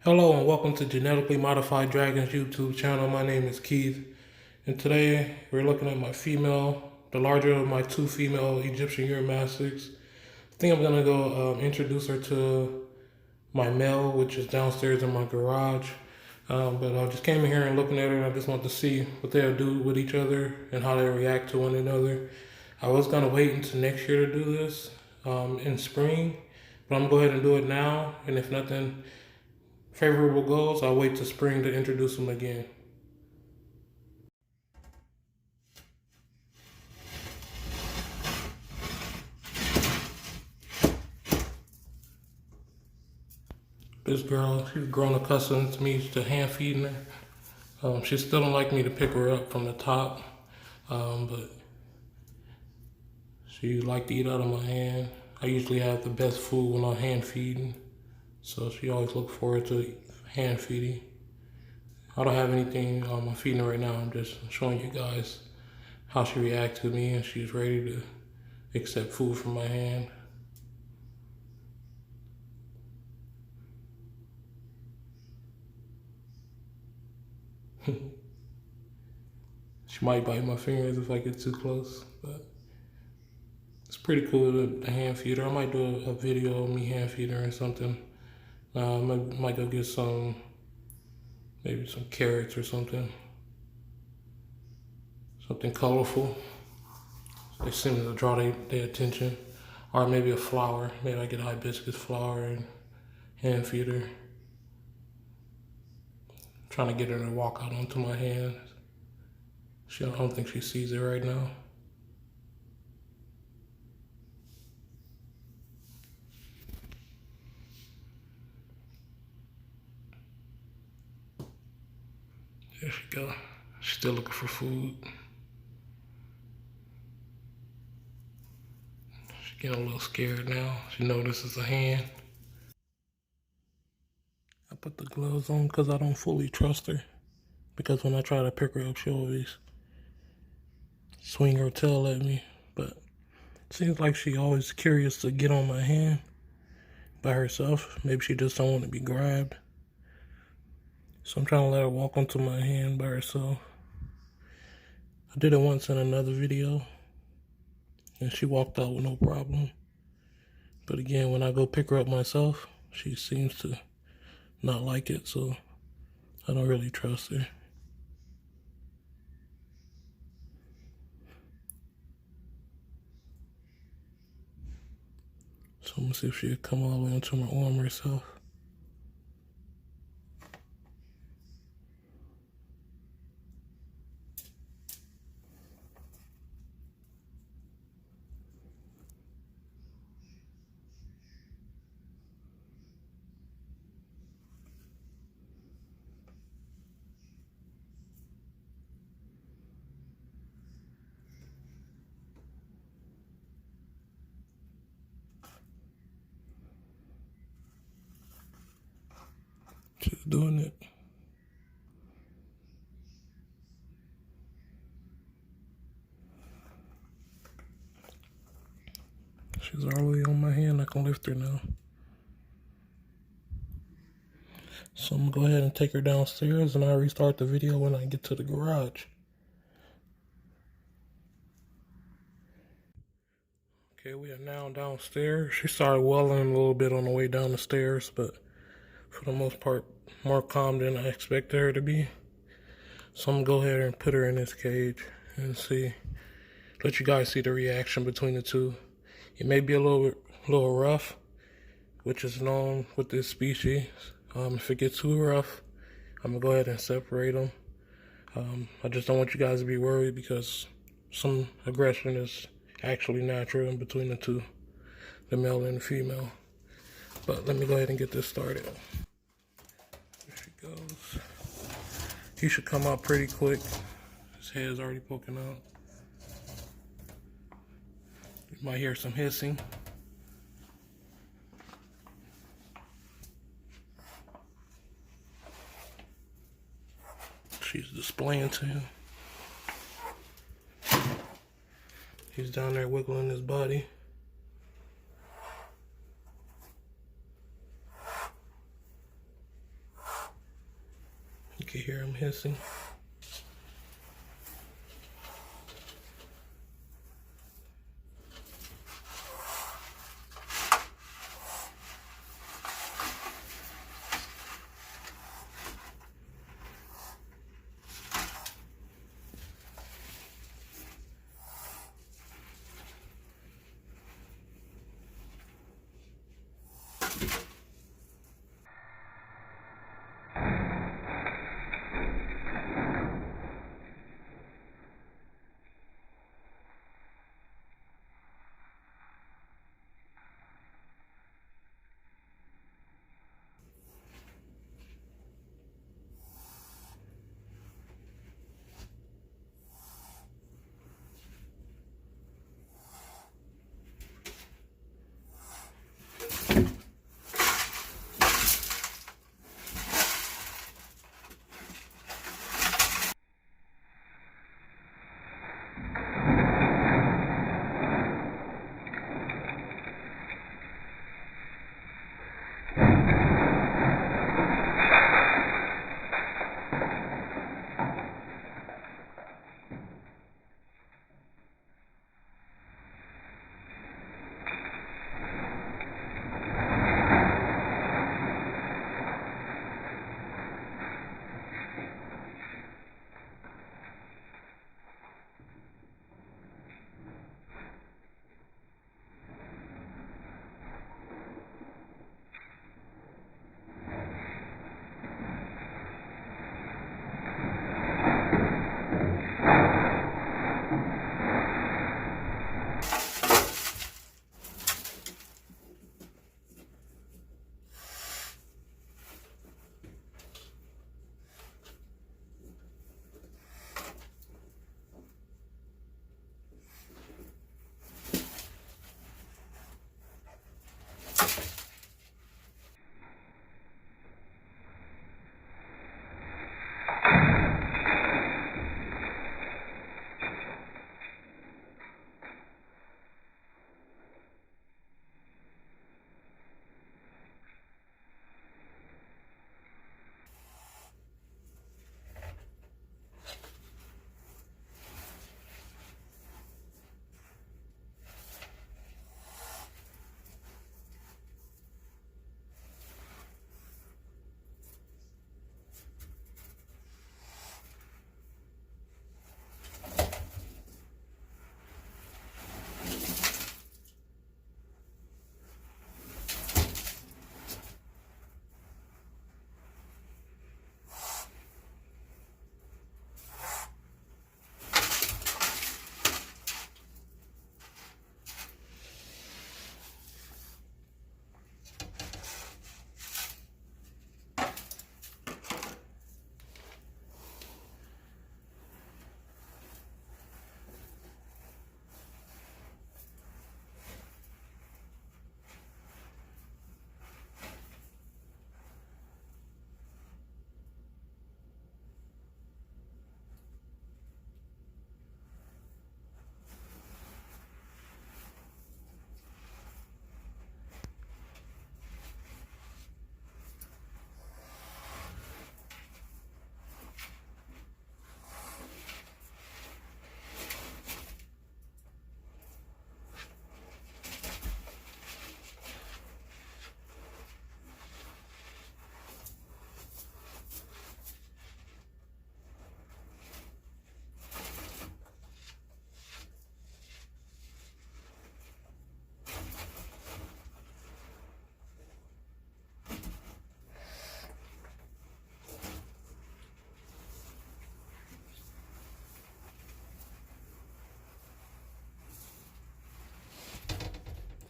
Hello and welcome to Genetically Modified Dragons YouTube channel. My name is Keith, and today we're looking at my female, the larger of my two female Egyptian Uromastyx. I think I'm gonna go introduce her to my male, which is downstairs in my garage. But I just came in here and looking at her, and I just want to see what they'll do with each other and how they react to one another. I was gonna wait until next year to do this in spring, but I'm gonna go ahead and do it now. And if nothing favorable goals, I'll wait till spring to introduce them again. This girl, she's grown accustomed to me to hand feeding her. She still don't like me to pick her up from the top, but she like to eat out of my hand. I usually have the best food when I'm hand feeding, so she always look forward to hand feeding. I don't have anything I'm feeding her right now. I'm just showing you guys how she reacts to me, and she's ready to accept food from my hand. She might bite my fingers if I get too close, but it's pretty cool to hand feed her. I might do a video of me hand feeding her or something. I might go get maybe some carrots or something. Something colorful. They seem to draw their attention. Or maybe a flower. Maybe I get a hibiscus flower and hand feed her. I'm trying to get her to walk out onto my hand. I don't think she sees it right now. There she go. She's still looking for food. She's getting a little scared now. She notices a hand. I put the gloves on because I don't fully trust her. Because when I try to pick her up, she always swing her tail at me. But it seems like she always curious to get on my hand by herself. Maybe she just don't want to be grabbed. So I'm trying to let her walk onto my hand by herself. I did it once in another video, and she walked out with no problem. But again, when I go pick her up myself, she seems to not like it, so I don't really trust her. So I'm gonna see if she'll come all the way onto my arm herself. She's doing it. She's all the way on my hand. I can lift her now. So I'm gonna go ahead and take her downstairs, and I'll restart the video when I get to the garage. Okay, we are now downstairs. She started welling a little bit on the way down the stairs, but for the most part, more calm than I expected her to be. So I'm gonna go ahead and put her in this cage and let you guys see the reaction between the two. It may be a little rough, which is known with this species. If it gets too rough, I'm gonna go ahead and separate them. I just don't want you guys to be worried because some aggression is actually natural in between the two, the male and the female. But let me go ahead and get this started. There she goes. He should come out pretty quick. His head's already poking out. You might hear some hissing. She's displaying to him. He's down there wiggling his body. can hear him hissing.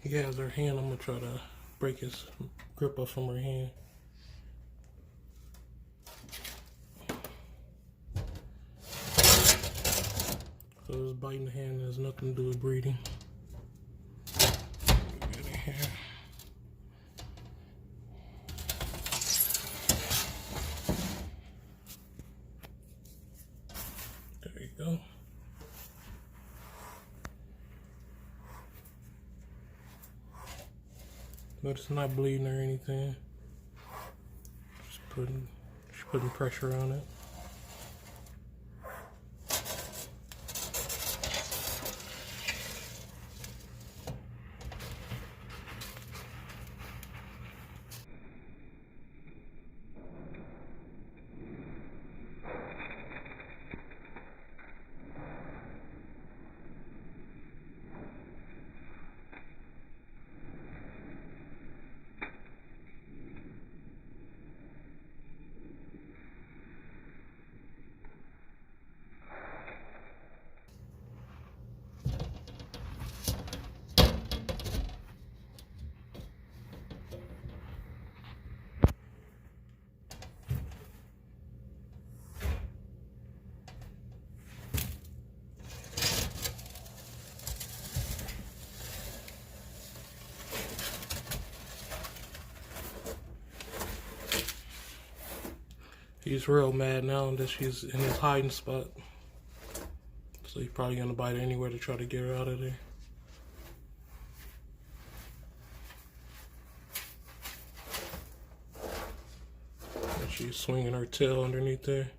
He has her hand. I'm gonna try to break his grip off from her hand. So this biting the hand has nothing to do with breeding. Get it here. There you go. But it's not bleeding or anything. Just putting pressure on it. He's real mad now that she's in his hiding spot. So he's probably gonna bite anywhere to try to get her out of there. And she's swinging her tail underneath there.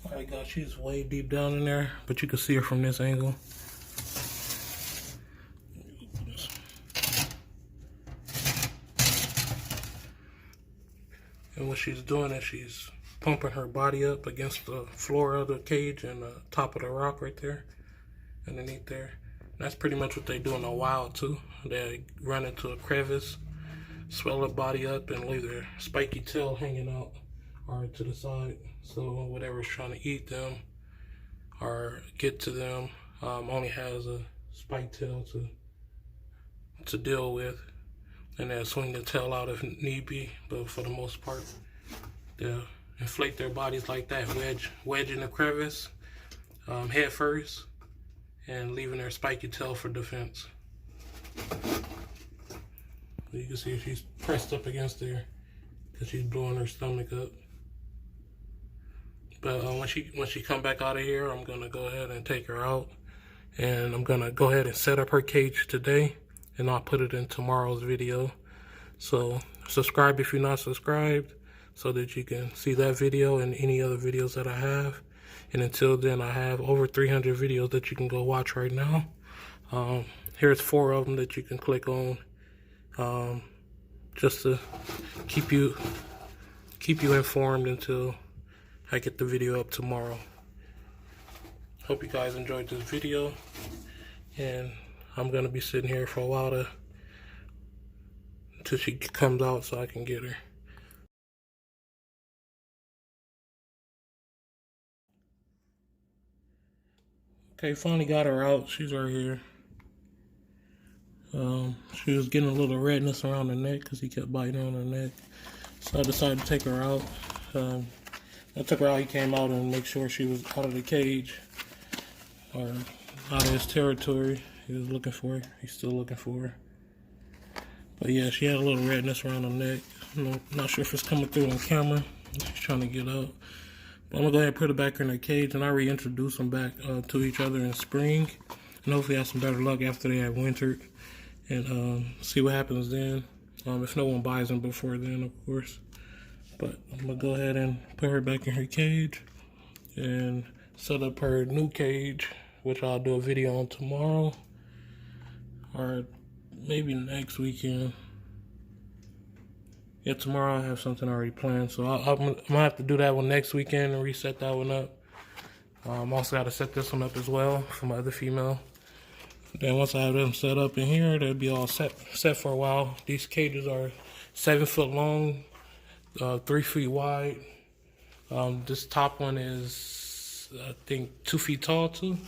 Alright guys, she's way deep down in there, but you can see her from this angle. And what she's doing is she's pumping her body up against the floor of the cage and the top of the rock right there, underneath there. And that's pretty much what they do in the wild too. They run into a crevice, swell their body up, and leave their spiky tail hanging out or to the side. So whatever's trying to eat them or get to them only has a spike tail to deal with. And they'll swing the tail out if need be, but for the most part, they'll inflate their bodies like that, wedge in the crevice, head first, and leaving their spiky tail for defense. You can see she's pressed up against there because she's blowing her stomach up. But when she come back out of here, I'm gonna go ahead and take her out, and I'm gonna go ahead and set up her cage today, and I'll put it in tomorrow's video. So subscribe if you're not subscribed, so that you can see that video and any other videos that I have. And until then, I have over 300 videos that you can go watch right now. Here's 4 of them that you can click on, just to keep you informed until I get the video up tomorrow. Hope you guys enjoyed this video, and I'm gonna be sitting here for a while until she comes out so I can get her. Okay, finally got her out. She's right here. She was getting a little redness around the neck because he kept biting on her neck. So I decided to take her out. I took her out, he came out and make sure she was out of the cage or out of his territory. He was looking for her. He's still looking for her. But yeah, she had a little redness around her neck. I'm not sure if it's coming through on camera. She's trying to get out. But I'm gonna go ahead and put her back in her cage, and I reintroduce them back to each other in spring. And hopefully have some better luck after they have wintered. And see what happens then. If no one buys them before then, of course. But I'm gonna go ahead and put her back in her cage and set up her new cage, which I'll do a video on tomorrow or maybe next weekend. Yeah, tomorrow I have something already planned, so I'm gonna have to do that one next weekend and reset that one up. I'm also got to set this one up as well for my other female. Then once I have them set up in here, they'll be all set for a while. These cages are 7 foot long, 3 feet wide. This top one is, I think, 2 feet tall too.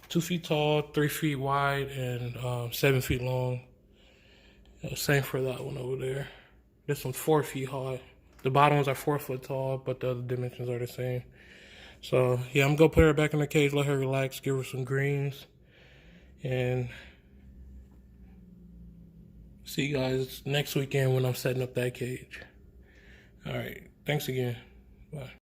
2 feet tall, 3 feet wide, and 7 feet long. Same for that one over there. This one's 4 feet high. The bottom ones are 4 foot tall, but the other dimensions are the same. So yeah, I'm gonna put her back in the cage, let her relax, give her some greens, and see you guys next weekend when I'm setting up that cage. All right, thanks again. Bye.